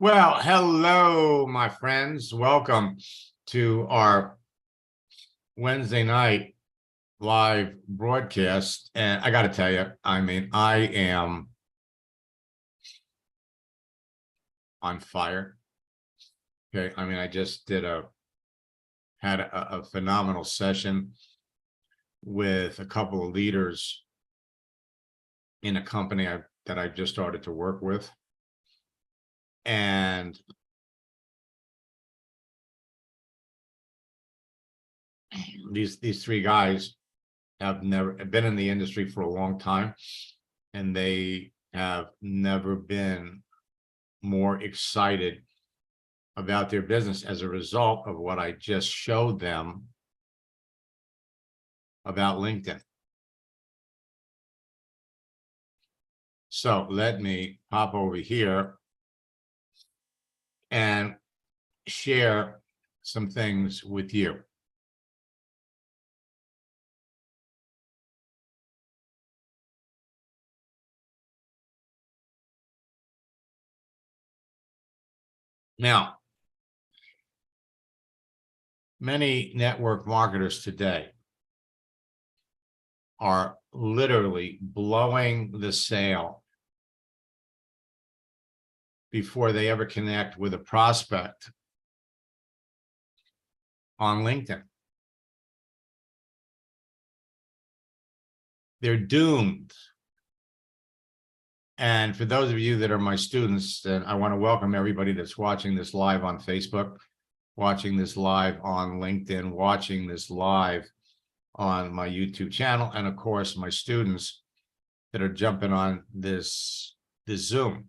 Well, hello, my friends. Welcome to our Wednesday night live broadcast. And I got to tell you, I am on fire. Okay. I just had a phenomenal session with a couple of leaders in a company that I've just started to work with. And these three guys have never been in the industry for a long time, and they have never been more excited about their business as a result of what I just showed them about LinkedIn. So let me pop over here and share some things with you. Now, many network marketers today are literally blowing the sale before they ever connect with a prospect on LinkedIn. They're doomed. And for those of you that are my students, then I want to welcome everybody that's watching this live on Facebook, watching this live on LinkedIn, watching this live on my YouTube channel, and of course, my students that are jumping on this Zoom.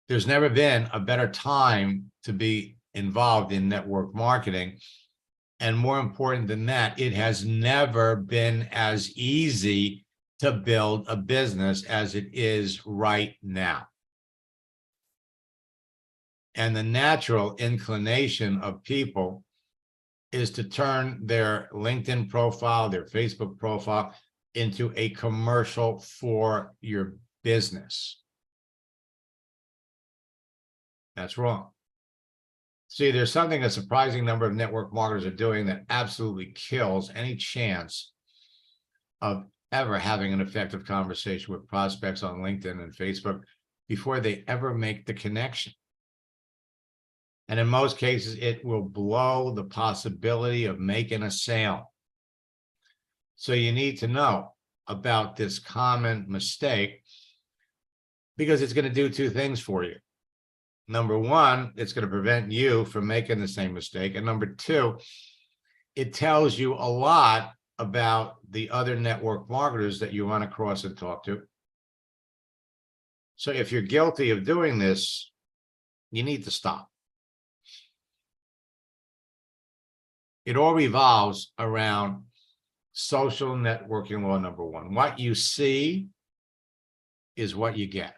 There's never been a better time to be involved in network marketing. And more important than that, it has never been as easy to build a business as it is right now. And the natural inclination of people is to turn their LinkedIn profile, their Facebook profile into a commercial for your business. That's wrong. See, there's something a surprising number of network marketers are doing that absolutely kills any chance of ever having an effective conversation with prospects on LinkedIn and Facebook before they ever make the connection. And in most cases, it will blow the possibility of making a sale. So you need to know about this common mistake because it's going to do two things for you. Number one, it's going to prevent you from making the same mistake. And number two, it tells you a lot about the other network marketers that you run across and talk to. So if you're guilty of doing this, you need to stop. It all revolves around social networking law number one. What you see is what you get.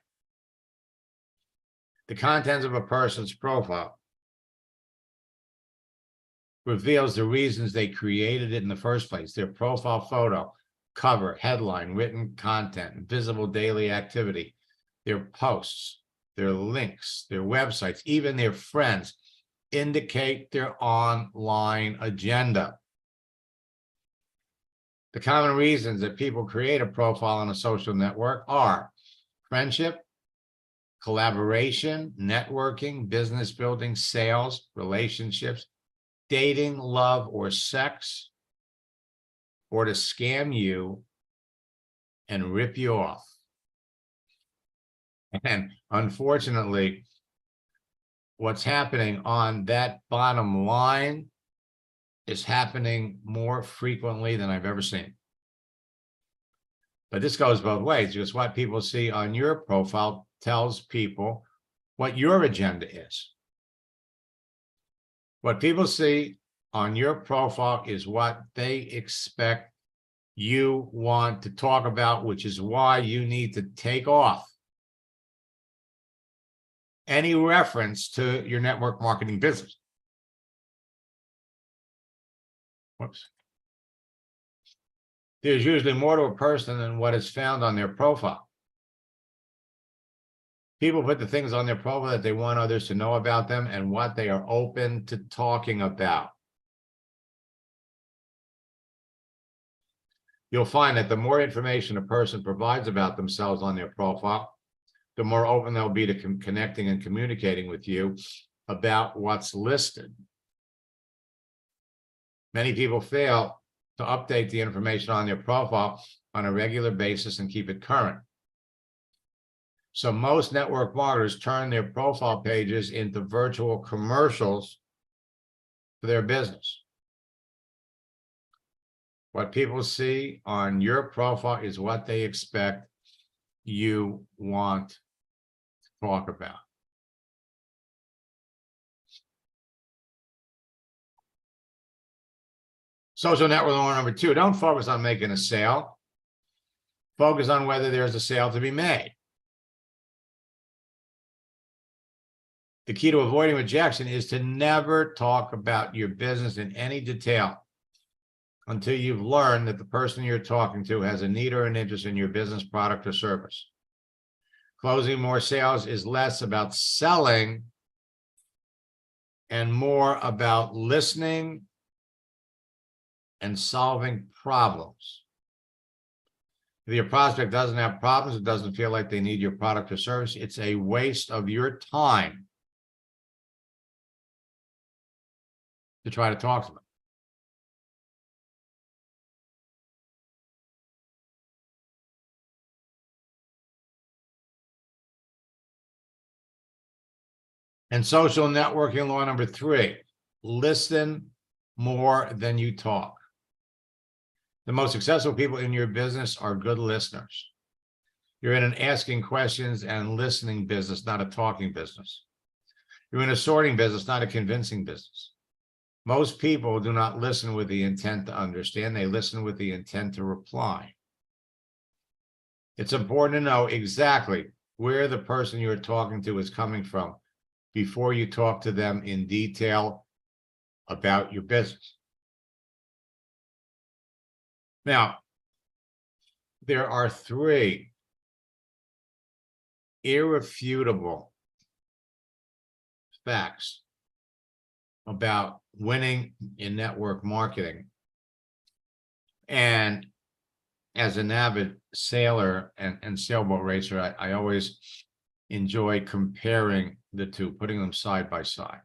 The contents of a person's profile reveals the reasons they created it in the first place. Their profile photo, cover, headline, written content, visible daily activity, their posts, their links, their websites, even their friends indicate their online agenda. The common reasons that people create a profile on a social network are friendship, collaboration, networking, business building, sales, relationships, dating, love, or sex, or to scam you and rip you off. And unfortunately, what's happening on that bottom line is happening more frequently than I've ever seen. But this goes both ways, because what people see on your profile tells people what your agenda is. What people see on your profile is what they expect you want to talk about, which is why you need to take off any reference to your network marketing business. Whoops. There's usually more to a person than what is found on their profile. People put the things on their profile that they want others to know about them and what they are open to talking about. You'll find that the more information a person provides about themselves on their profile, the more open they'll be to connecting and communicating with you about what's listed. Many people fail to update the information on their profile on a regular basis and keep it current. So most network marketers turn their profile pages into virtual commercials for their business. What people see on your profile is what they expect you want to talk about. Social network law number 2, don't focus on making a sale. Focus on whether there's a sale to be made. The key to avoiding rejection is to never talk about your business in any detail until you've learned that the person you're talking to has a need or an interest in your business, product, or service. Closing more sales is less about selling and more about listening and solving problems. If your prospect doesn't have problems, it doesn't feel like they need your product or service, it's a waste of your time to try to talk to them. And social networking law number 3, listen more than you talk. The most successful people in your business are good listeners. You're in an asking questions and listening business, not a talking business. You're in a sorting business, not a convincing business. Most people do not listen with the intent to understand. They listen with the intent to reply. It's important to know exactly where the person you're talking to is coming from before you talk to them in detail about your business. Now, there are 3 irrefutable facts about winning in network marketing. And as an avid sailor and sailboat racer, I always enjoy comparing the two, putting them side by side.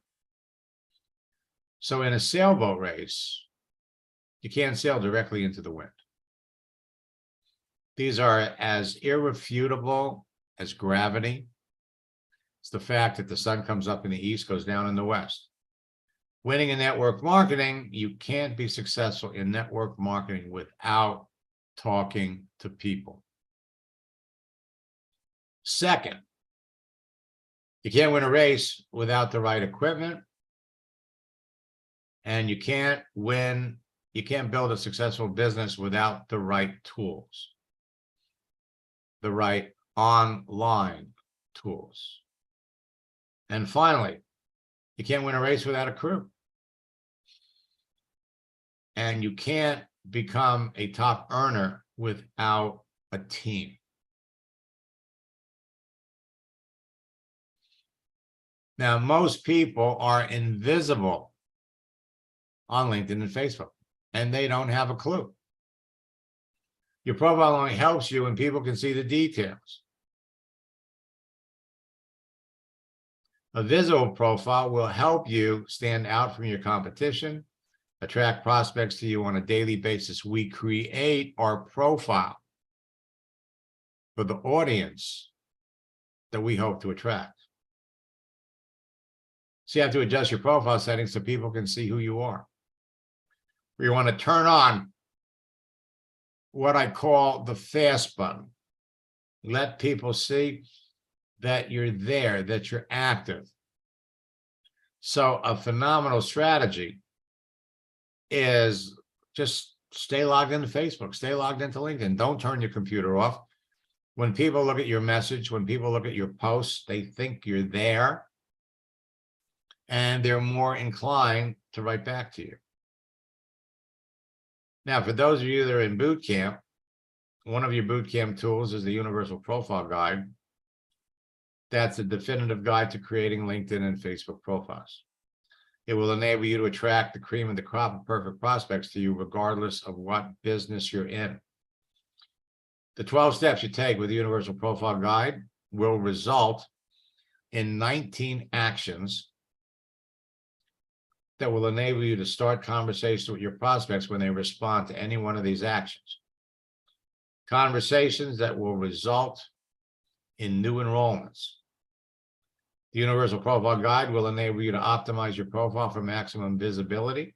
So in a sailboat race, you can't sail directly into the wind. These are as irrefutable as gravity. It's the fact that the sun comes up in the east, goes down in the west. Winning in network marketing, you can't be successful in network marketing without talking to people. Second, you can't win a race without the right equipment. And you can't build a successful business without the right tools, the right online tools. And finally, you can't win a race without a crew. And you can't become a top earner without a team. Now, most people are invisible on LinkedIn and Facebook, and they don't have a clue. Your profile only helps you when people can see the details. A visible profile will help you stand out from your competition, attract prospects to you on a daily basis. We create our profile for the audience that we hope to attract. So you have to adjust your profile settings so people can see who you are. You want to turn on what I call the fast button. Let people see that you're there, that you're active. So a phenomenal strategy is just stay logged into Facebook, stay logged into LinkedIn. Don't turn your computer off. When people look at your message, when people look at your posts, they think you're there, and they're more inclined to write back to you. Now, for those of you that are in boot camp, one of your boot camp tools is the Universal Profile Guide. That's a definitive guide to creating LinkedIn and Facebook profiles. It will enable you to attract the cream of the crop of perfect prospects to you, regardless of what business you're in. The 12 steps you take with the Universal Profile Guide will result in 19 actions that will enable you to start conversations with your prospects when they respond to any one of these actions. Conversations that will result in new enrollments. The Universal Profile Guide will enable you to optimize your profile for maximum visibility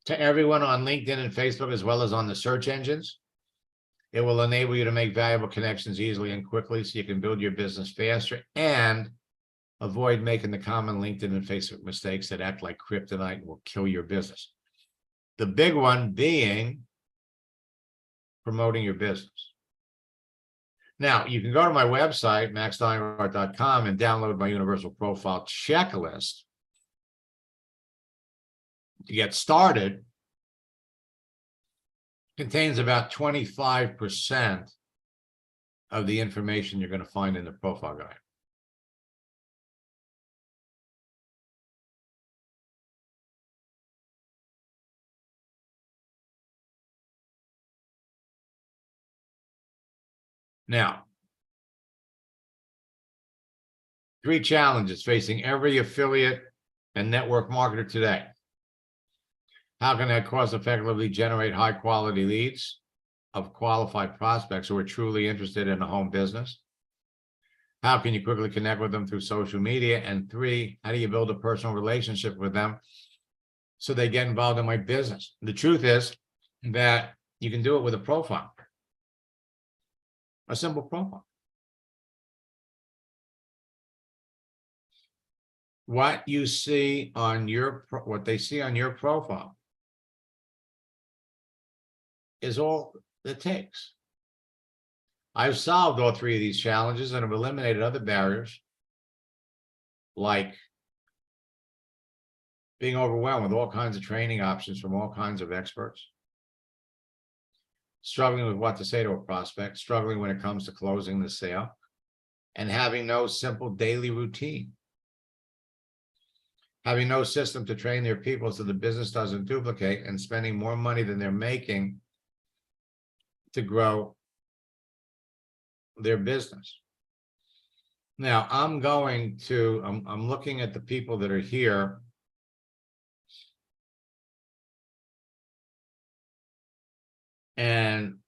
to everyone on LinkedIn and Facebook, as well as on the search engines. It will enable you to make valuable connections easily and quickly so you can build your business faster and avoid making the common LinkedIn and Facebook mistakes that act like kryptonite and will kill your business. The big one being promoting your business. Now, you can go to my website, maxsteinrott.com, and download my Universal Profile Checklist to get started. Contains about 25% of the information you're going to find in the profile guide. Now, 3 challenges facing every affiliate and network marketer today. How can I cost effectively generate high quality leads of qualified prospects who are truly interested in a home business? How can you quickly connect with them through social media? And 3, how do you build a personal relationship with them so they get involved in my business? The truth is that you can do it with a profile, a simple profile. What you see on what they see on your profile is all it takes. I've solved all 3 of these challenges and have eliminated other barriers, like being overwhelmed with all kinds of training options from all kinds of experts, struggling with what to say to a prospect, struggling when it comes to closing the sale, and having no simple daily routine. Having no system to train their people so the business doesn't duplicate, and spending more money than they're making to grow their business. Now, I'm looking at the people that are here. And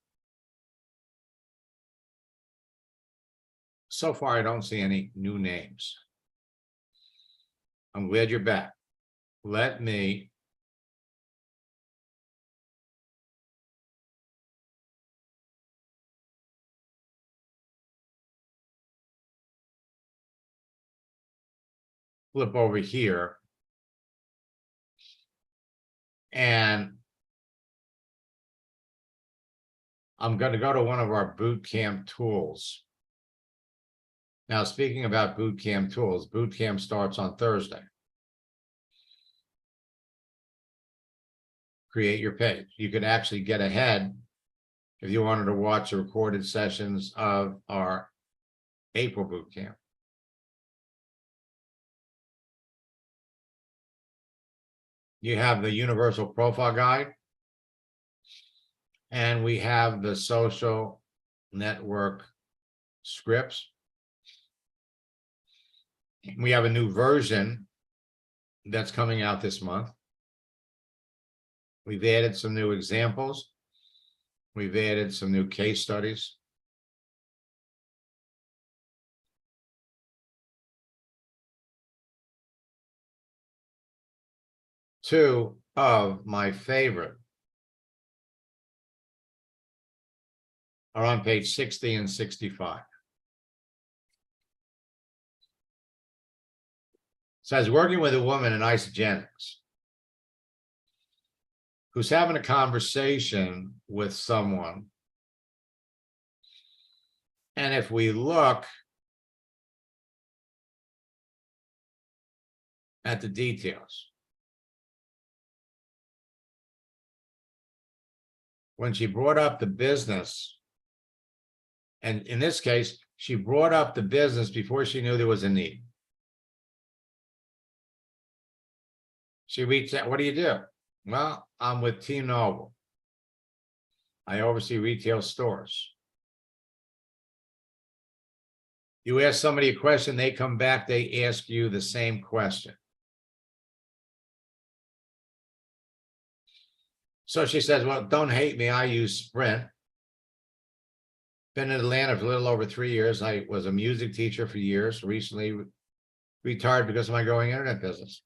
so far, I don't see any new names. I'm glad you're back. Let me flip over here, and I'm going to go to one of our boot camp tools. Now, speaking about boot camp tools, boot camp starts on Thursday. Create your page. You could actually get ahead if you wanted to watch the recorded sessions of our April boot camp. You have the Universal Profile Guide, and we have the social network scripts. We have a new version that's coming out this month. We've added some new examples. We've added some new case studies. Two of my favorite are on page 60 and 65. So I was working with a woman in Isagenix who's having a conversation with someone. And if we look at the details, when she brought up the business And in this case, she brought up the business before she knew there was a need. She reached out, what do you do? Well, I'm with T-Mobile. I oversee retail stores. You ask somebody a question, they come back, they ask you the same question. So she says, well, don't hate me. I use Sprint. Been in Atlanta for a little over 3 years. I was a music teacher for years, recently retired because of my growing internet business.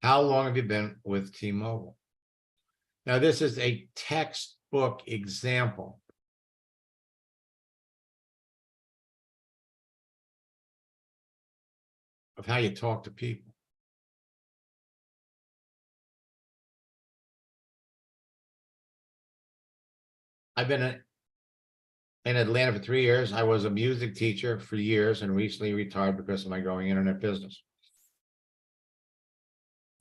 How long have you been with T-Mobile? Now, this is a textbook example of how you talk to people. I've been in Atlanta for 3 years. I was a music teacher for years and recently retired because of my growing internet business.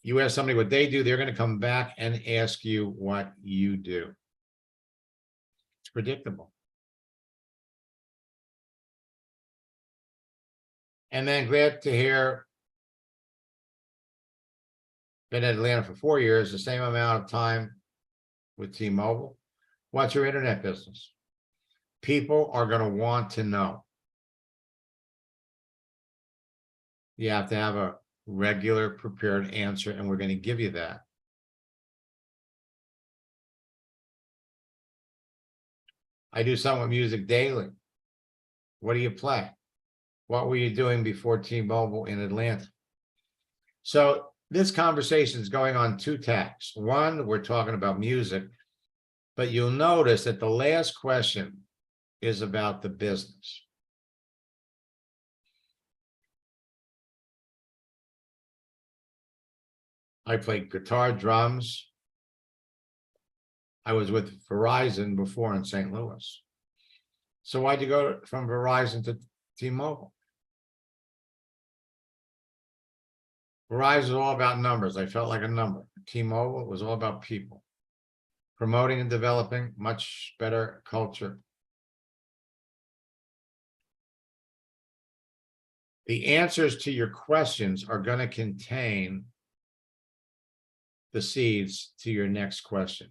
You ask somebody what they do, they're going to come back and ask you what you do. It's predictable. And then glad to hear, been in Atlanta for 4 years, the same amount of time with T-Mobile. What's your internet business? People are going to want to know. You have to have a regular prepared answer, and we're going to give you that. I do something with music daily. What do you play? What were you doing before T-Mobile in Atlanta? So this conversation is going on 2 tacks. One, we're talking about music, but you'll notice that the last question is about the business. I played guitar, drums. I was with Verizon before in St. Louis. So why'd you go from Verizon to T-Mobile? Verizon was all about numbers. I felt like a number. T-Mobile was all about people. Promoting and developing much better culture. The answers to your questions are going to contain the seeds to your next question.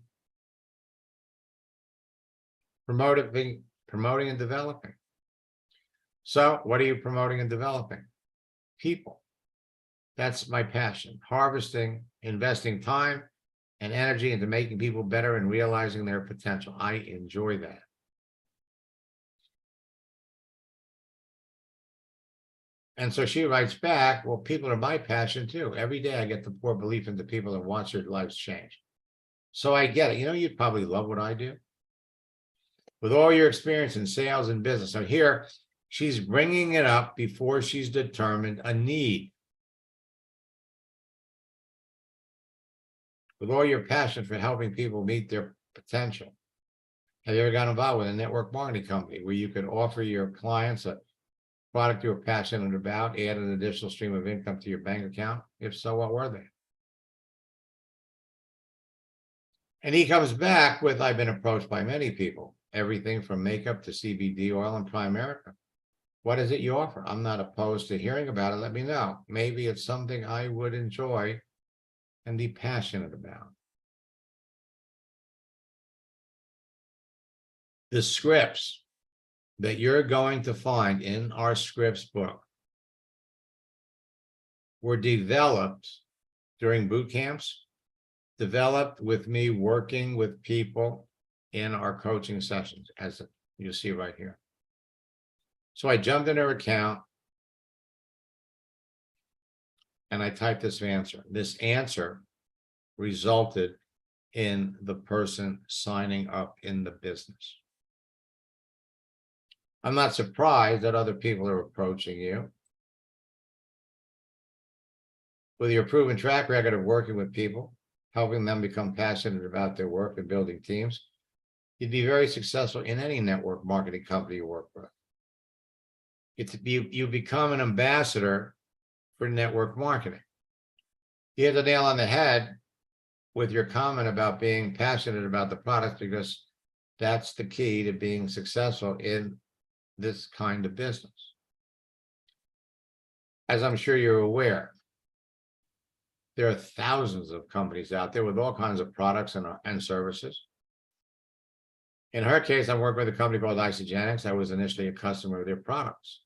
Promoting and developing. So what are you promoting and developing? People. That's my passion. Harvesting, investing time and energy into making people better and realizing their potential. I enjoy that. And so she writes back, well, people are my passion too. Every day I get to pour belief into people and watch their lives change. So I get it. You know, you'd probably love what I do. With all your experience in sales and business. So here, she's bringing it up before she's determined a need. With all your passion for helping people meet their potential. Have you ever got involved with a network marketing company where you could offer your clients a product you were passionate about, add an additional stream of income to your bank account? If so, what were they? And he comes back with, I've been approached by many people, everything from makeup to CBD oil and Primerica. What is it you offer? I'm not opposed to hearing about it. Let me know. Maybe it's something I would enjoy and be passionate about. The scripts that you're going to find in our scripts book were developed during boot camps, developed with me working with people in our coaching sessions, as you see right here. So I jumped in her account and I typed this answer. This answer resulted in the person signing up in the business. I'm not surprised that other people are approaching you. With your proven track record of working with people, helping them become passionate about their work and building teams, you'd be very successful in any network marketing company you work with. You become an ambassador for network marketing. You hit the nail on the head with your comment about being passionate about the product, because That's the key to being successful in this kind of business. As I'm sure you're aware, there are thousands of companies out there with all kinds of products and services. In her case, I'm working with a company called Isagenix. I was initially a customer of their products.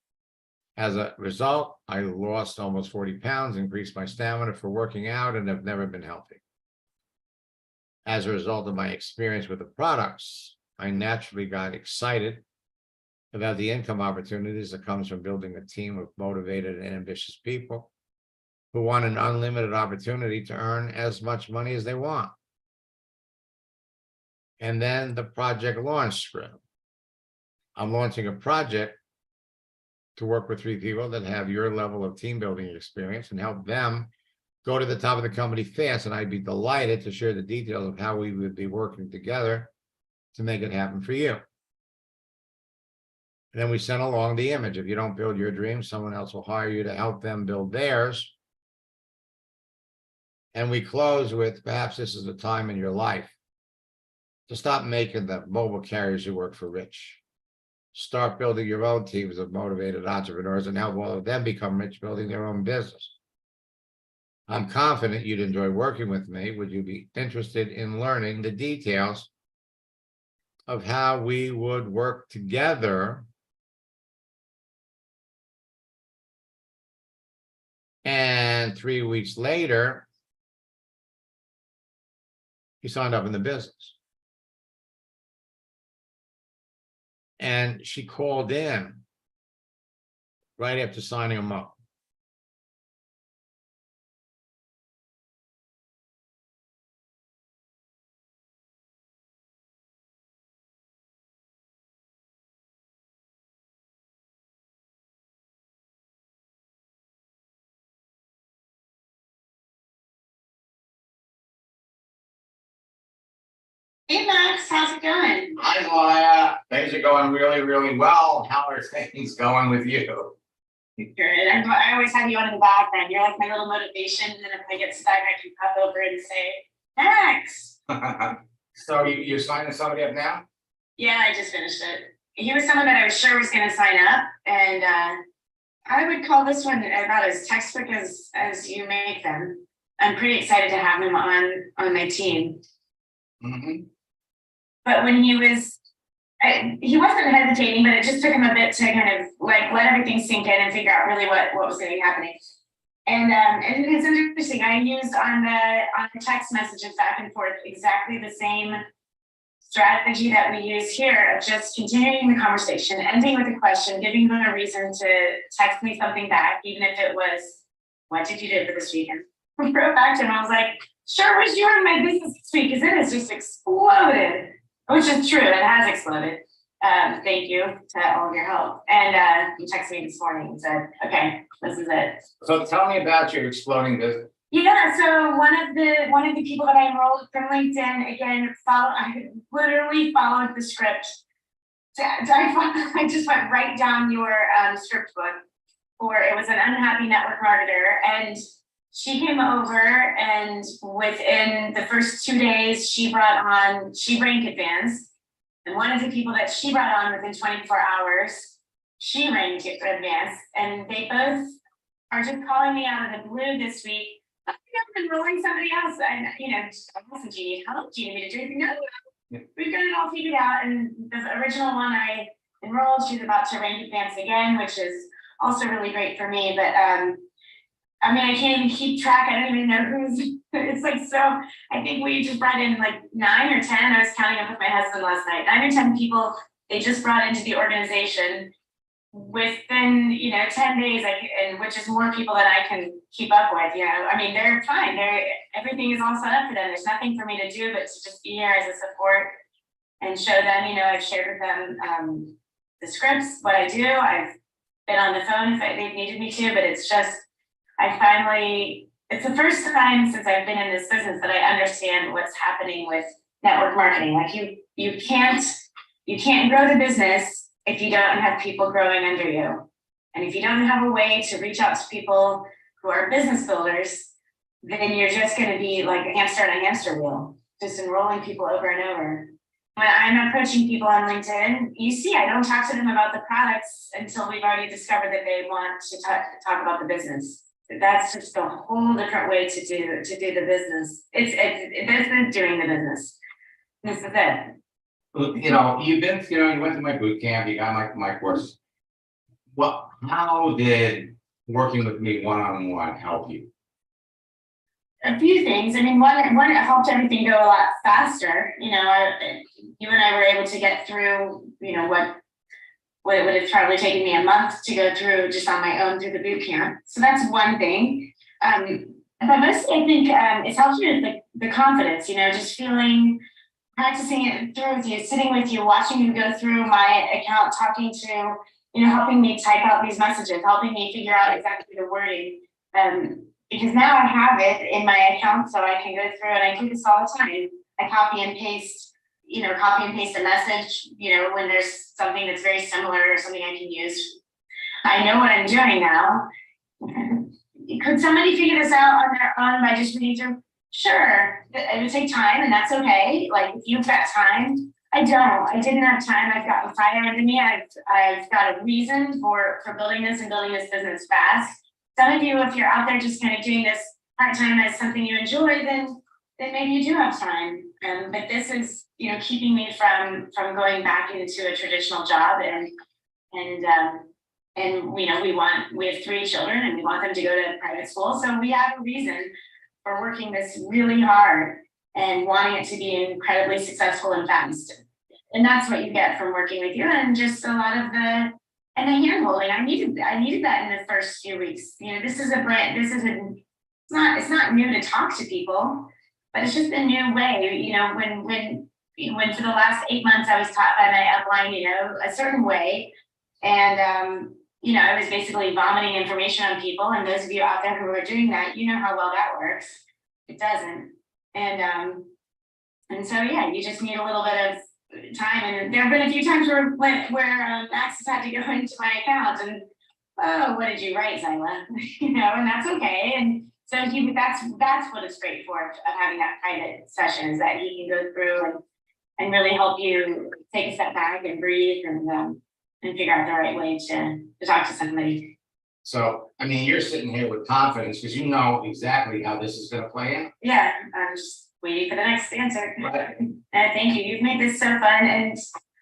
As a result, I lost almost 40 pounds, increased my stamina for working out, and have never been healthy. As a result of my experience with the products, I naturally got excited about the income opportunities that comes from building a team of motivated and ambitious people who want an unlimited opportunity to earn as much money as they want. And then the project launch script. I'm launching a project to work with 3 people that have your level of team building experience and help them go to the top of the company fast. And I'd be delighted to share the details of how we would be working together to make it happen for you. And then we send along the image. If you don't build your dreams, someone else will hire you to help them build theirs. And we close with, perhaps this is the time in your life to stop making the mobile carriers who work for rich. Start building your own teams of motivated entrepreneurs and help all of them become rich building their own business. I'm confident you'd enjoy working with me. Would you be interested in learning the details of how we would work together? And 3 weeks later, he signed up in the business. And she called in right after signing him up. Hey Max, how's it going? Hi, Maya. Things are going really, really well. How are things going with you? Good. I always have you on in the background. You're like my little motivation, and if I get stuck, I can pop over and say, Max. So you're signing somebody up now? Yeah, I just finished it. He was someone that I was sure was going to sign up, and I would call this one about as textbook as you make them. I'm pretty excited to have him on my team. Mm-hmm. But when he wasn't hesitating, but it just took him a bit to kind of like let everything sink in and figure out really what was going to be happening. And it's interesting. I used on the text messages back and forth exactly the same strategy that we use here of just continuing the conversation, ending with a question, giving them a reason to text me something back, even if it was, "What did you do for this weekend?" I wrote back to him. I was like, "Sure, what's doing my business this week?" Because it has just exploded. Which is true, it has exploded. Thank you to all of your help. And you texted me this morning and said, "Okay, this is it." So tell me about your exploding business. Yeah, so one of the people that I enrolled from LinkedIn, again, I literally followed the script. I just went right down your script book, it was an unhappy network marketer, and she came over, and within the first 2 days, she brought Rank Advance. And one of the people that she brought on within 24 hours, she Rank Advance. And they both are just calling me out of the blue this week. I think I'm enrolling somebody else. And, I said, "Do you need help? Do you need me to do anything?" No, we've got it all figured out. And the original one I enrolled, she's about to Rank Advance again, which is also really great for me. But I can't even keep track. I don't even know who's, it's like, so I think we just brought in like 9 or 10. I was counting up with my husband last night. 9 or 10 people they just brought into the organization within, 10 days, and which is more people than I can keep up with, they're fine. Everything is all set up for them. There's nothing for me to do, but to just be here as a support and show them, I've shared with them the scripts, what I do. I've been on the phone if they've needed me to, but it's just, it's the first time since I've been in this business that I understand what's happening with network marketing. Like you can't grow the business if you don't have people growing under you. And if you don't have a way to reach out to people who are business builders, then you're just going to be like a hamster on a hamster wheel, just enrolling people over and over. when I'm approaching people on LinkedIn, you see, I don't talk to them about the products until we've already discovered that they want to talk about the business. That's just a whole different way to do the business. It's business doing the business. This is it. You know, you went to my boot camp, you got my course. Well, how did working with me one-on-one help you? A few things. I mean, one, it helped everything go a lot faster. You know, you and I were able to get through, you know, what it would have probably taken me a month to go through just on my own through the boot camp. So that's one thing. But mostly I think it's helped you with the confidence, you know, just feeling, practicing it through with you, sitting with you, watching you go through my account, talking to, you know, helping me type out these messages, helping me figure out exactly the wording. Because now I have it in my account, so I can go through, and I do this all the time. I copy and paste a message, you know, when there's something that's very similar or something I can use. I know what I'm doing now. Could somebody figure this out on their own by just reading through? Sure, it would take time, and that's okay. Like, if you've got time, I didn't have time. I've got fire under me. I've got a reason for building this and building this business fast. Some of you, if you're out there just kind of doing this part-time as something you enjoy, then maybe you do have time. But this is, you know, keeping me from going back into a traditional job, and you know, we have 3 children and we want them to go to private school. So we have a reason for working this really hard and wanting it to be incredibly successful and fast. And that's what you get from working with you, and just a lot of the hand holding. I needed that in the first few weeks. You know, it's not new to talk to people, but it's just a new way. You know, when for the last 8 months I was taught by my upline, you know, a certain way. And you know, I was basically vomiting information on people. And those of you out there who are doing that, you know how well that works. It doesn't. And so yeah, you just need a little bit of time. And there have been a few times where Max has had to go into my account and, oh, what did you write, Zyla? You know, and that's okay. And so that's what it's great for, of having that private session, is that he can go through and really help you take a step back and breathe and figure out the right way to talk to somebody. So, I mean, you're sitting here with confidence because you know exactly how this is going to play out. Yeah, I'm just waiting for the next answer. Right. Thank you. You've made this so fun. And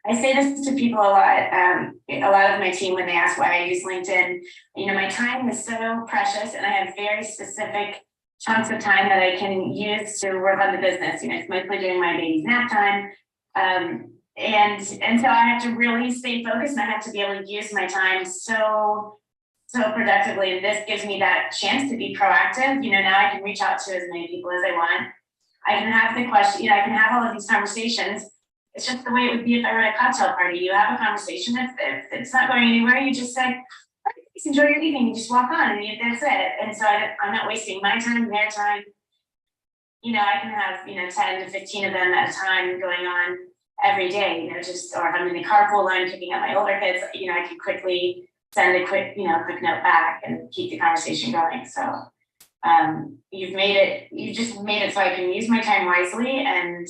I say this to people a lot of my team when they ask why I use LinkedIn. You know, my time is so precious, and I have very specific chunks of time that I can use to work on the business. You know, it's mostly during my baby's nap time. And so I have to really stay focused, and I have to be able to use my time so productively. And this gives me that chance to be proactive. You know, now I can reach out to as many people as I want. I can have the question, you know, I can have all of these conversations. It's just the way it would be if I were at a cocktail party. You have a conversation. If it's not going anywhere, you just say, please enjoy your evening. You just walk on, and that's it. And so I'm not wasting my time, their time. You know, I can have, you know, 10 to 15 of them at a time going on every day, you know, or if I'm in the carpool line picking up my older kids, you know, I can quickly send a quick note back and keep the conversation going. So you just made it so I can use my time wisely and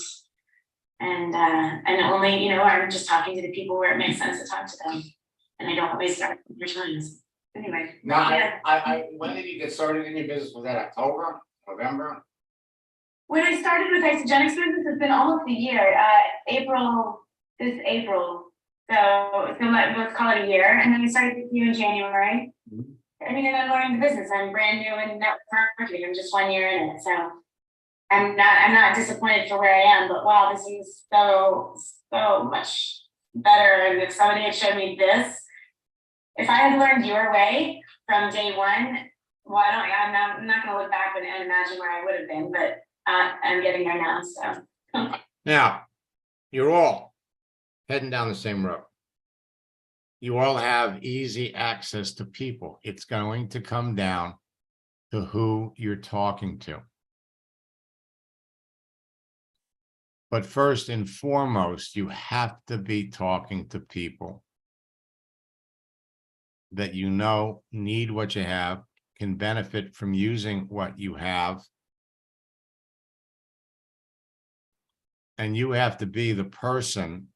only, you know, I'm just talking to the people where it makes sense to talk to them, and I don't waste our time. Anyway. Now, Yeah. when did you get started in your business? Was that October, November? When I started with Isogenics business, it's been almost a year. This April. So let's call it a year. And then I started with you in January. Mm-hmm. I mean, and I'm learning the business. I'm brand new in network marketing. I'm just 1 year in it. So I'm not disappointed for where I am, but wow, this is so much better. And if somebody had showed me this, if I had learned your way from day one, well, I'm not gonna look back and imagine where I would have been, but I'm getting there now. So Now, you're all heading down the same road. You all have easy access to people. It's going to come down to who you're talking to. But first and foremost, you have to be talking to people that you know need what you have, can benefit from using what you have. And you have to be the person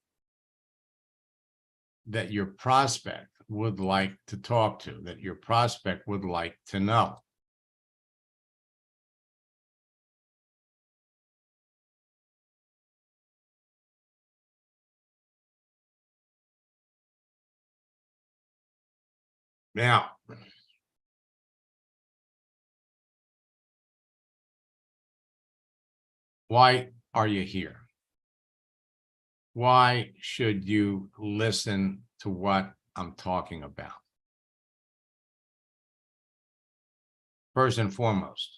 that your prospect would like to talk to, that your prospect would like to know. Now, why are you here? Why should you listen to what I'm talking about? First and foremost,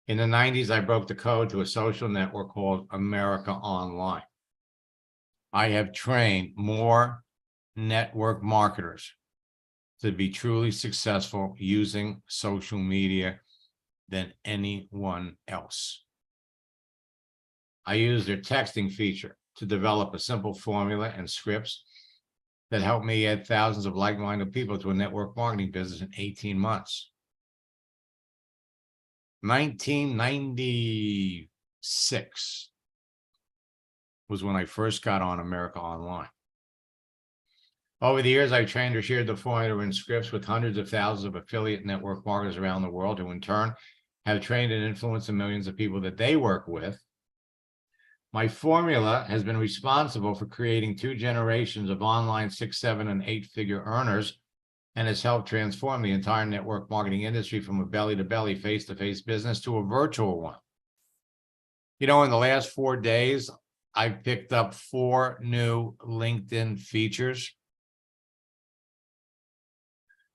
in the 90s, I broke the code to a social network called America Online. I have trained more network marketers to be truly successful using social media than anyone else. I use their texting feature to develop a simple formula and scripts that help me add thousands of like-minded people to a network marketing business in 18 months. 1996 was when I first got on America Online. Over the years, I've trained or shared the formula and scripts with hundreds of thousands of affiliate network marketers around the world who in turn have trained and influenced the millions of people that they work with. My formula has been responsible for creating 2 generations of online 6, 7, and 8-figure earners, and has helped transform the entire network marketing industry from a belly-to-belly, face-to-face business to a virtual one. You know, in the last 4 days, I've picked up 4 new LinkedIn features.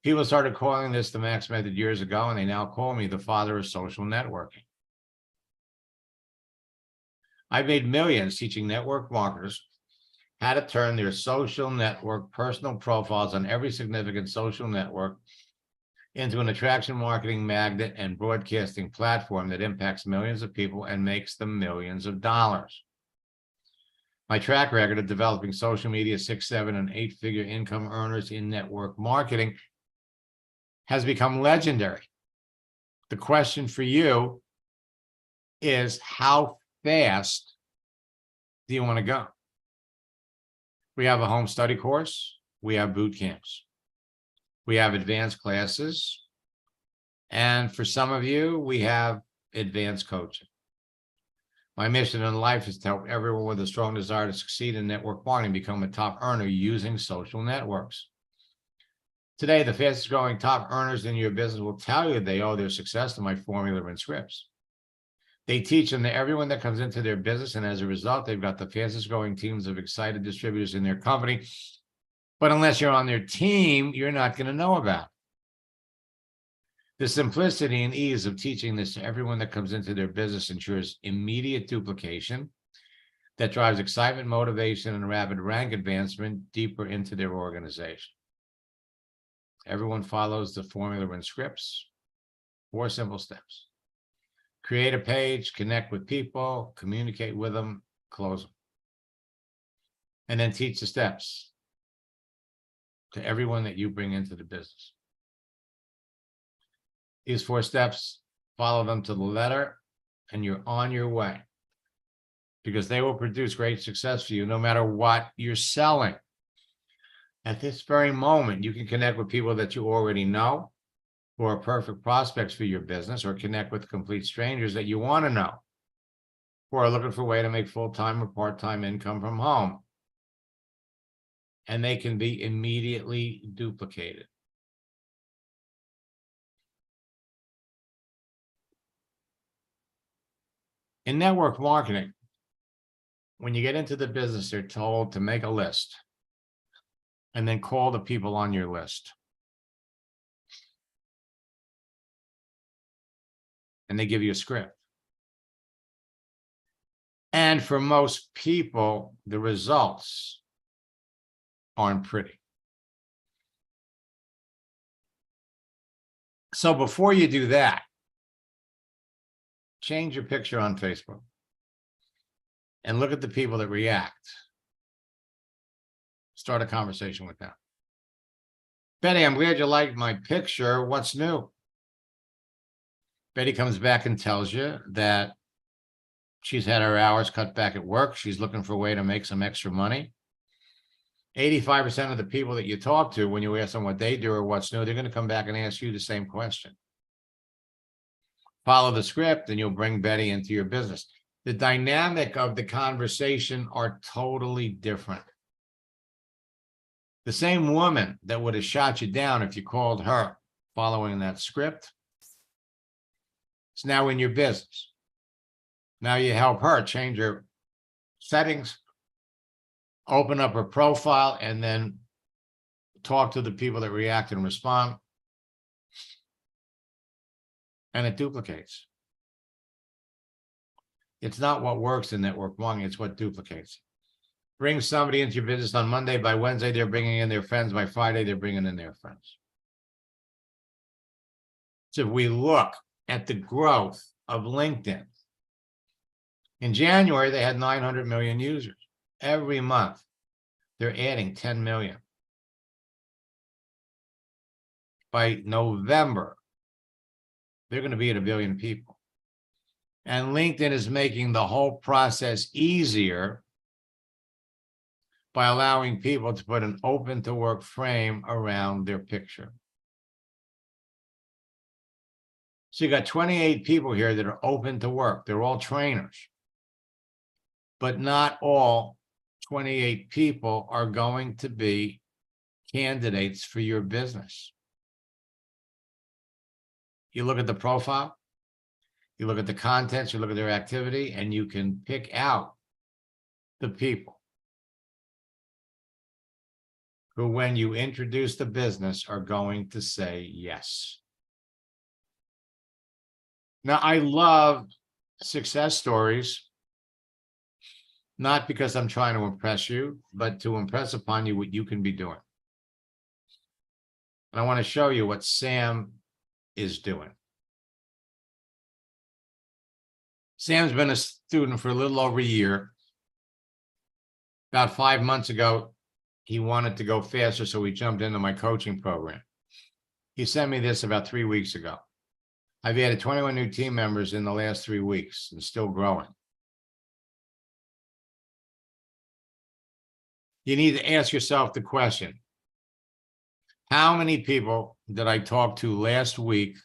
People started calling this the Max Method years ago, and they now call me the father of social networking. I've made millions teaching network marketers how to turn their social network personal profiles on every significant social network into an attraction marketing magnet and broadcasting platform that impacts millions of people and makes them millions of dollars. My track record of developing social media 6, 7, and 8-figure income earners in network marketing has become legendary. The question for you is, how fast do you want to go? We have a home study course. We have boot camps. We have advanced classes. And for some of you, we have advanced coaching. My mission in life is to help everyone with a strong desire to succeed in network marketing become a top earner using social networks. Today, the fastest growing top earners in your business will tell you they owe their success to my formula and scripts. They teach them to everyone that comes into their business, and as a result, they've got the fastest growing teams of excited distributors in their company. But unless you're on their team, you're not going to know about it. The simplicity and ease of teaching this to everyone that comes into their business ensures immediate duplication that drives excitement, motivation, and rapid rank advancement deeper into their organization. Everyone follows the formula and scripts. 4 simple steps. Create a page, connect with people, communicate with them, close them. And then teach the steps to everyone that you bring into the business. These 4 steps, follow them to the letter, and you're on your way, because they will produce great success for you no matter what you're selling. At this very moment, you can connect with people that you already know who are perfect prospects for your business, or connect with complete strangers that you want to know who are looking for a way to make full-time or part-time income from home. And they can be immediately duplicated. In network marketing, when you get into the business, they're told to make a list and then call the people on your list. And they give you a script. And for most people, the results aren't pretty. So before you do that, change your picture on Facebook and look at the people that react. Start a conversation with them. Betty, I'm glad you liked my picture. What's new? Betty comes back and tells you that She's had her hours cut back at work. She's looking for a way to make some extra money. 85% of the people that you talk to, when you ask them what they do or what's new, they're going to come back and ask you the same question. Follow the script and you'll bring Betty into your business. The dynamic of the conversation are totally different. The same woman that would have shot you down if you called her following that script is now in your business. Now you help her change her settings, open up her profile, and then talk to the people that react and respond. And it duplicates. It's not what works in network marketing, it's what duplicates. Bring somebody into your business on Monday. By Wednesday, they're bringing in their friends. By Friday, they're bringing in their friends. So if we look at the growth of LinkedIn, in January, they had 900 million users. Every month, they're adding 10 million. By November, they're going to be at 1 billion people. And LinkedIn is making the whole process easier by allowing people to put an open to work frame around their picture. So you got 28 people here that are open to work. They're all trainers. But not all 28 people are going to be candidates for your business. You look at the profile, you look at the contents, you look at their activity, and you can pick out the people who, when you introduce the business, are going to say yes. Now, I love success stories, not because I'm trying to impress you, but to impress upon you what you can be doing. And I want to show you what Sam is doing. Sam's been a student for a little over a year. About 5 months ago, he wanted to go faster, so he jumped into my coaching program. He sent me this about 3 weeks ago. I've added 21 new team members in the last 3 weeks and still growing. You need to ask yourself the question, how many people did I talk to last week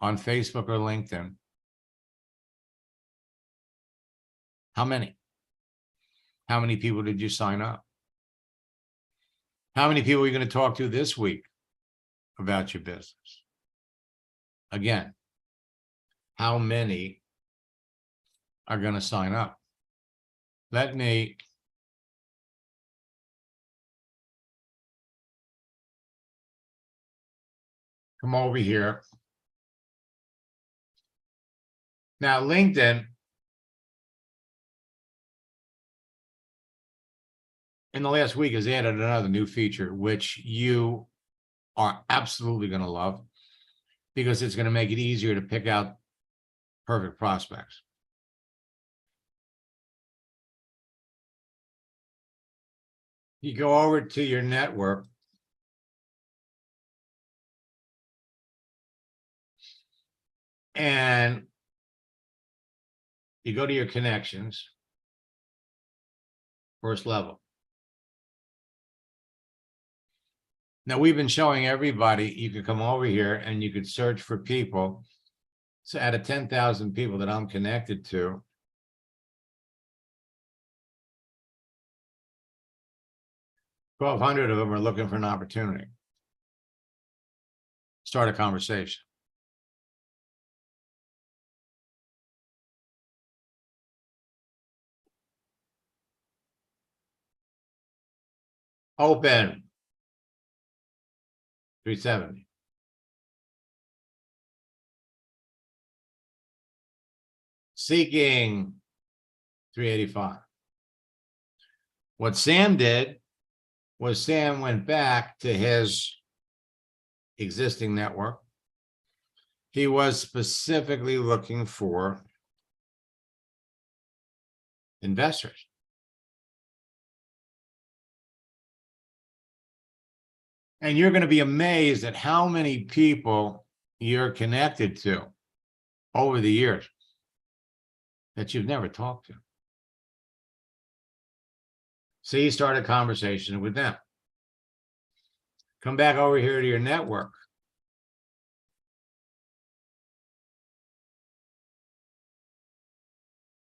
on Facebook or LinkedIn? How many? How many people did you sign up? How many people are you going to talk to this week about your business? Again, how many are going to sign up? Let me come over here. Now, LinkedIn, in the last week, has added another new feature, which you are absolutely going to love, because it's going to make it easier to pick out perfect prospects. You go over to your network, and you go to your connections, first level. Now, we've been showing everybody, you could come over here and you could search for people. So out of 10,000 people that I'm connected to, 1,200 of them are looking for an opportunity. Start a conversation. Open. 370. Seeking 385. What Sam did was Sam went back to his existing network. He was specifically looking for investors. And you're going to be amazed at how many people you're connected to over the years. that you've never talked to. See, start a conversation with them. Come back over here to your network.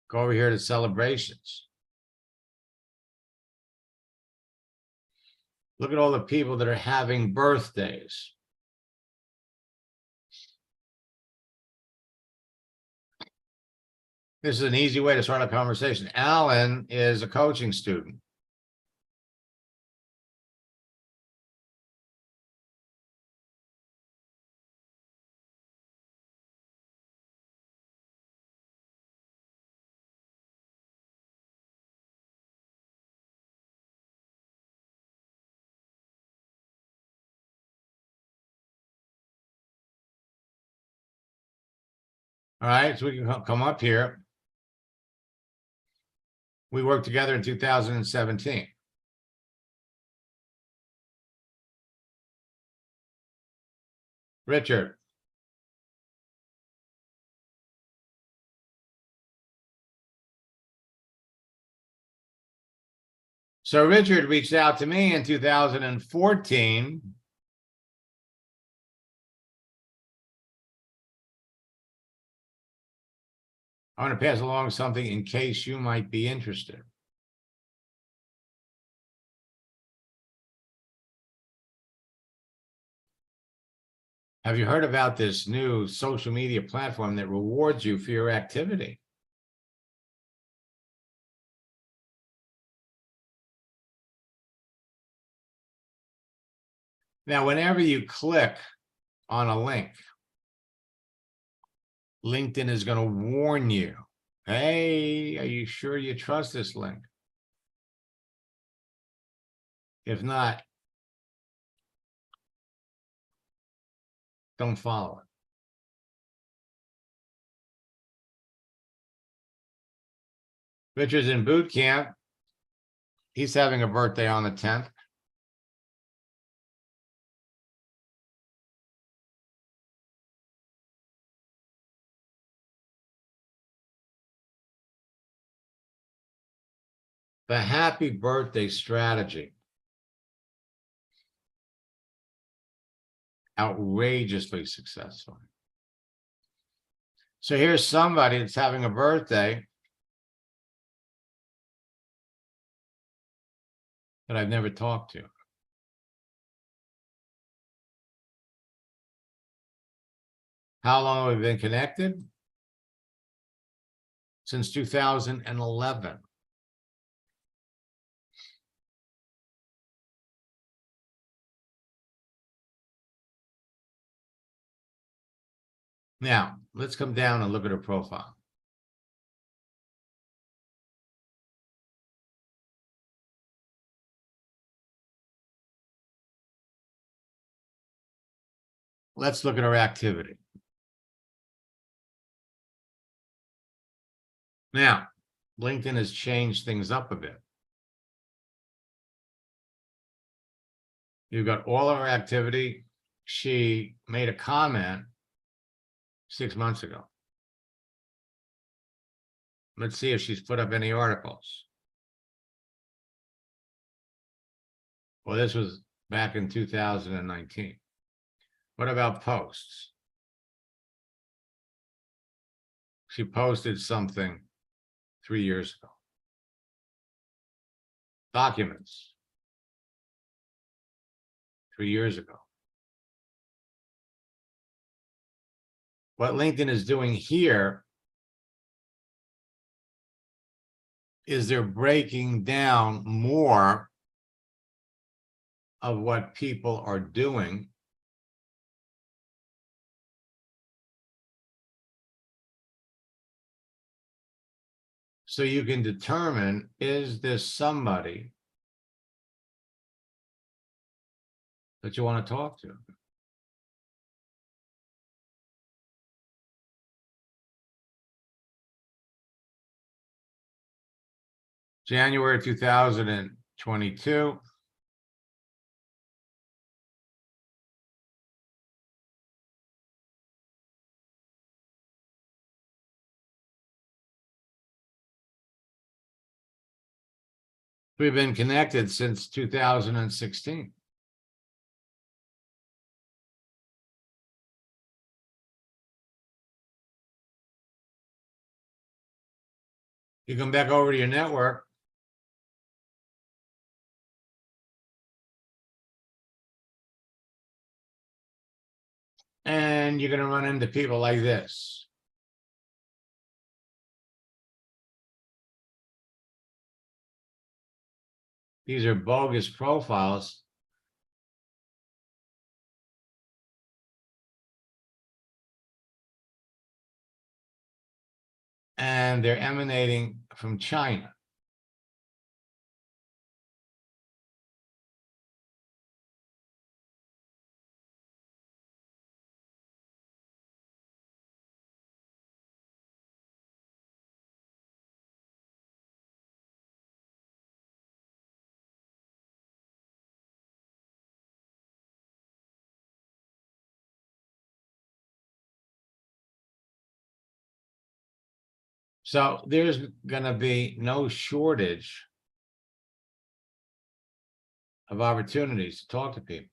Go over here to celebrations. Look at all the people that are having birthdays. This is an easy way to start a conversation. Alan is a coaching student. All right, so we can come up here. We worked together in 2017. Richard. So Richard reached out to me in 2014. I want to pass along something in case you might be interested. Have you heard about this new social media platform that rewards you for your activity? Now, whenever you click on a link, LinkedIn is going to warn you, hey, are you sure you trust this link? If not, don't follow it. Richard's in boot camp. He's having a birthday on the 10th. The happy birthday strategy. Outrageously successful. So here's somebody that's having a birthday that I've never talked to. How long have we been connected? Since 2011. Now, let's come down and look at her profile. Let's look at her activity. Now, LinkedIn has changed things up a bit. You've got all of her activity. She made a comment 6 months ago. Let's see if she's put up any articles. Well, this was back in 2019. What about posts? She posted something 3 years ago. Documents 3 years ago. What LinkedIn is doing here is they're breaking down more of what people are doing. So you can determine, is this somebody that you want to talk to? January 2022. We've been connected since 2016. You come back over to your network. And you're gonna run into people like this. These are bogus profiles. And they're emanating from China. So there's gonna be no shortage of opportunities to talk to people.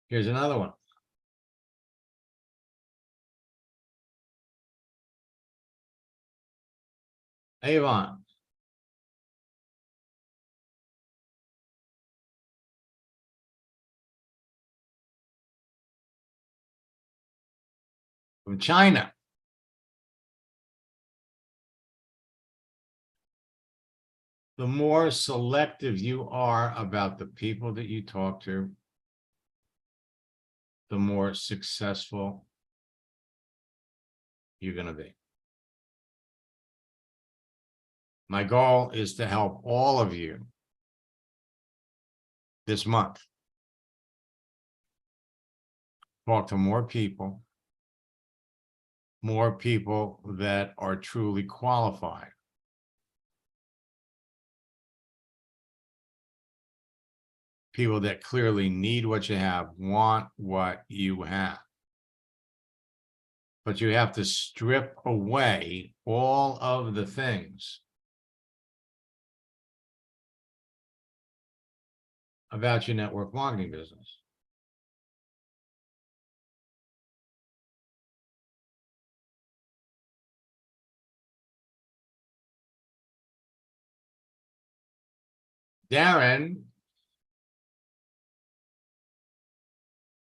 Here's another one. Avon. From China. The more selective you are about the people that you talk to, the more successful you're going to be. My goal is to help all of you this month talk to more people that are truly qualified. People that clearly need what you have, want what you have. But you have to strip away all of the things about your network marketing business. Darren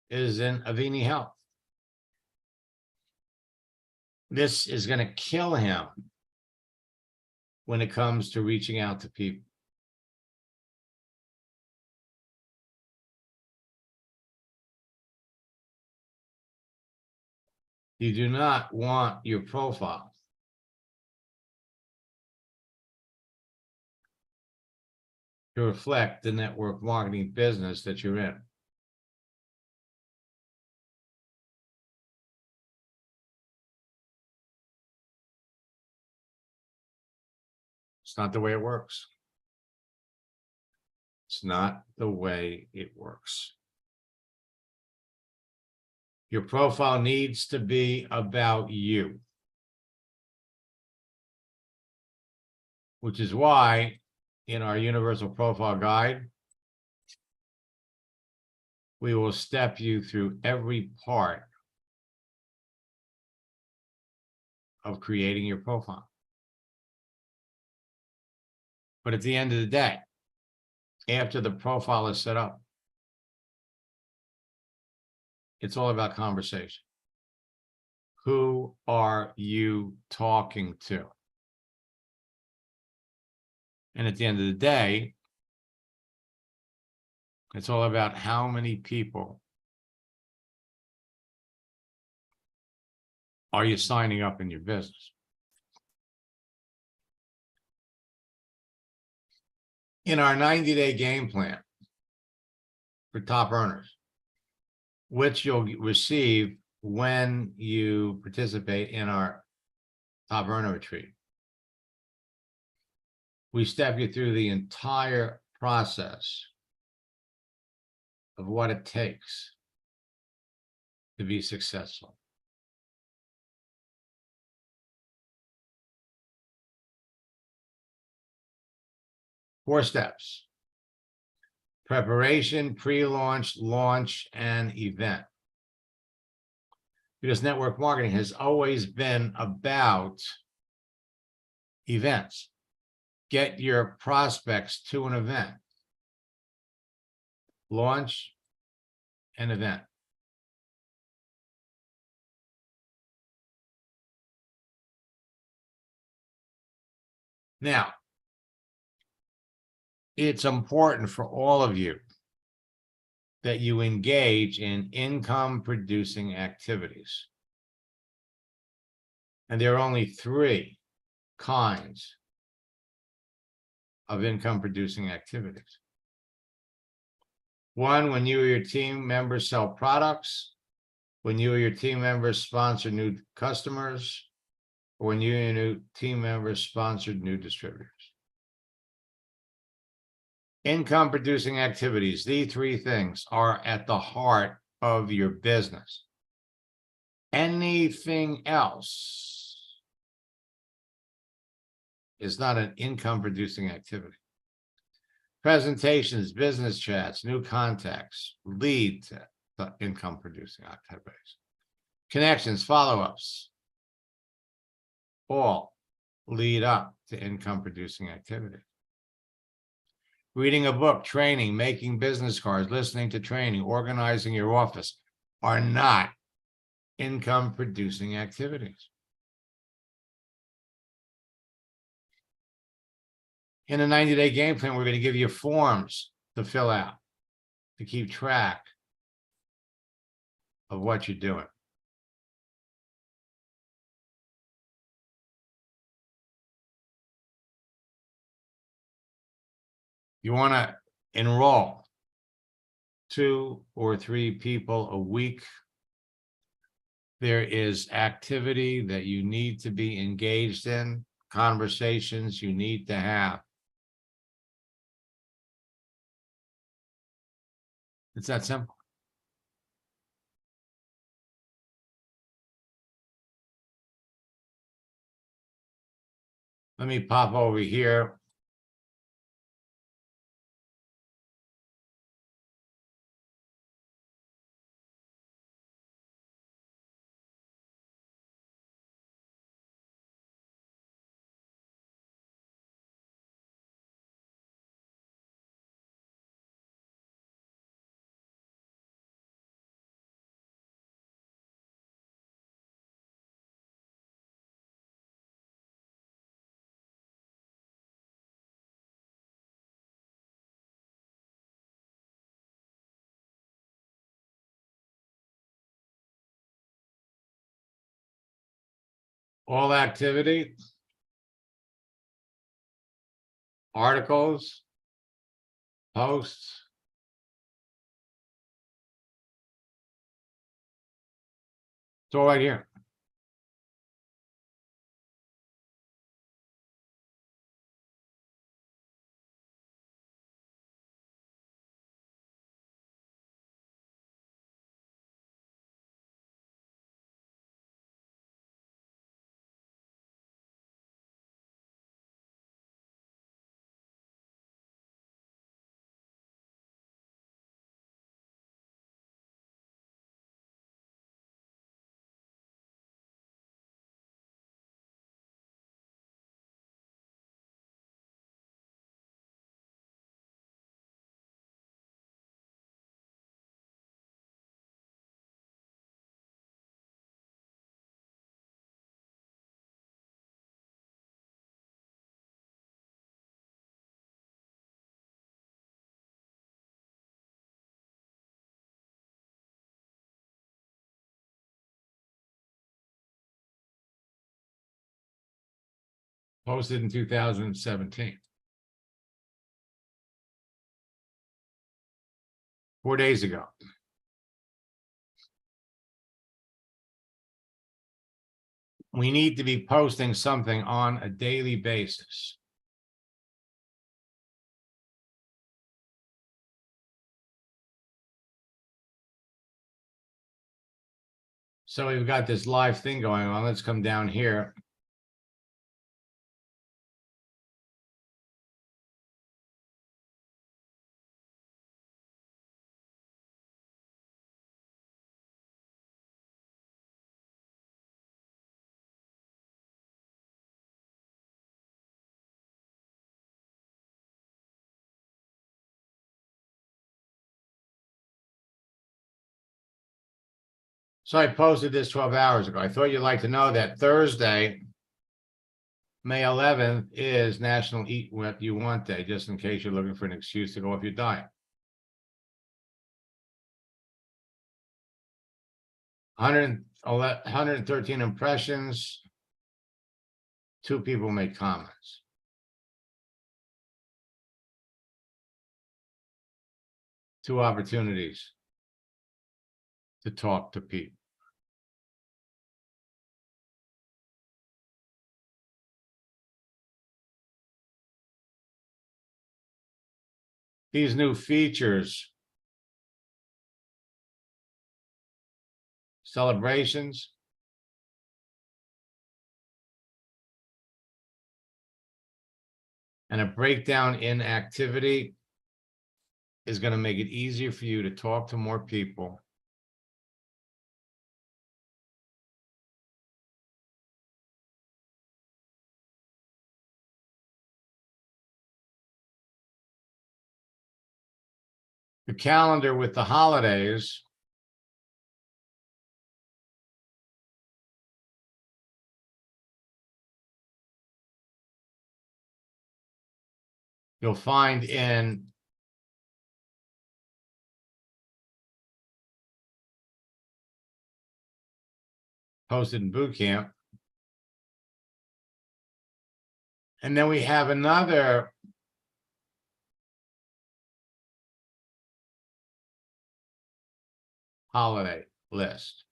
is in Avini Health. This is going to kill him when it comes to reaching out to people. You do not want your profile to reflect the network marketing business that you're in. It's not the way it works. It's not the way it works. Your profile needs to be about you, which is why in our universal profile guide, we will step you through every part of creating your profile. But at the end of the day, after the profile is set up, it's all about conversation. Who are you talking to? And at the end of the day, it's all about how many people are you signing up in your business. In our 90-day game plan for top earners, which you'll receive when you participate in our top earner retreat, we step you through the entire process of what it takes to be successful. 4 steps. Preparation, pre-launch, launch, and event. Because network marketing has always been about events. Get your prospects to an event. Launch an event. Now, it's important for all of you that you engage in income producing activities. And there are only 3 kinds of income producing activities. 1, when you or your team members sell products, when you or your team members sponsor new customers, or when you and your team members sponsored new distributors. Income producing activities, these 3 things are at the heart of your business. Anything else is not an income producing activity. Presentations, business chats, new contacts lead to the income producing activities. Connections, follow-ups, all lead up to income producing activity. Reading a book, training, making business cards, listening to training, organizing your office are not income producing activities. In a 90-day game plan, we're going to give you forms to fill out to keep track of what you're doing. You want to enroll 2 or 3 people a week. There is activity that you need to be engaged in, conversations you need to have. It's that simple. Let me pop over here. All activity, articles, posts, it's all right here. Posted in 2017. 4 days ago. We need to be posting something on a daily basis. So we've got this live thing going on. Let's come down here. So I posted this 12 hours ago. I thought you'd like to know that Thursday, May 11th is National Eat What You Want Day, just in case you're looking for an excuse to go off your diet. 113 impressions. 2 people made comments. Two opportunities to talk to people. These new features, celebrations, and a breakdown in activity is going to make it easier for you to talk to more people. The calendar with the holidays you'll find in posted in boot camp. And then we have another holiday list.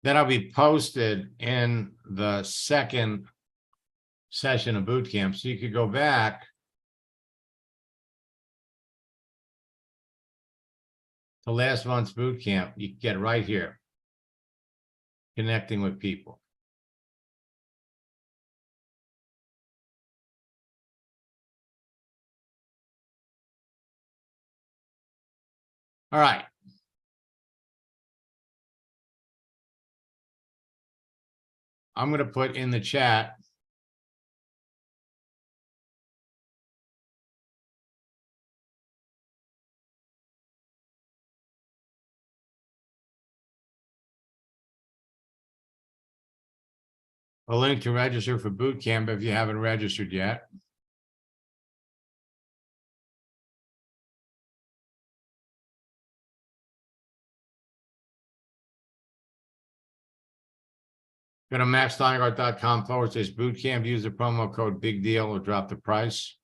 That'll be posted in the second session of boot camp. So you could go back to last month's boot camp. You can get right here, connecting with people. All right. I'm going to put in the chat a link to register for boot camp if you haven't registered yet. Go to maxsteingart.com/bootcamp, use the promo code Big Deal or drop the price.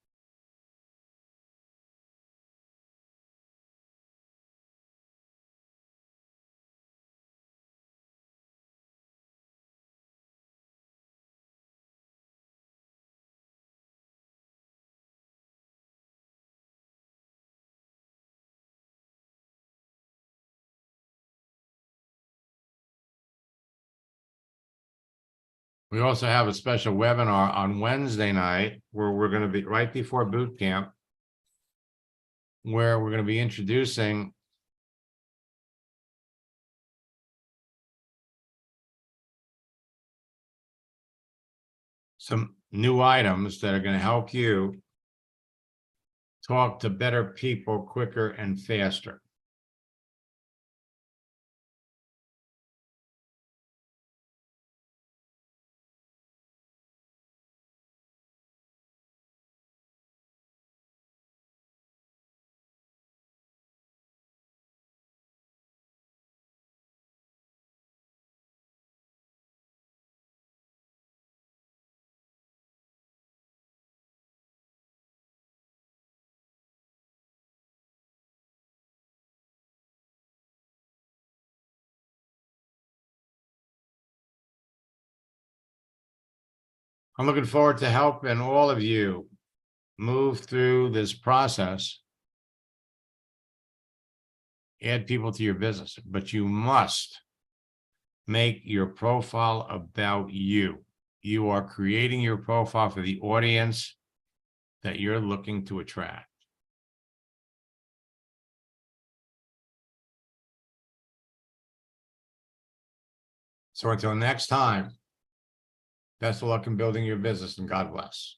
We also have a special webinar on Wednesday night where we're going to be right before boot camp, where we're going to be introducing some new items that are going to help you talk to better people quicker and faster. I'm looking forward to helping all of you move through this process. Add people to your business, but you must make your profile about you. You are creating your profile for the audience that you're looking to attract. So until next time, best of luck in building your business and God bless.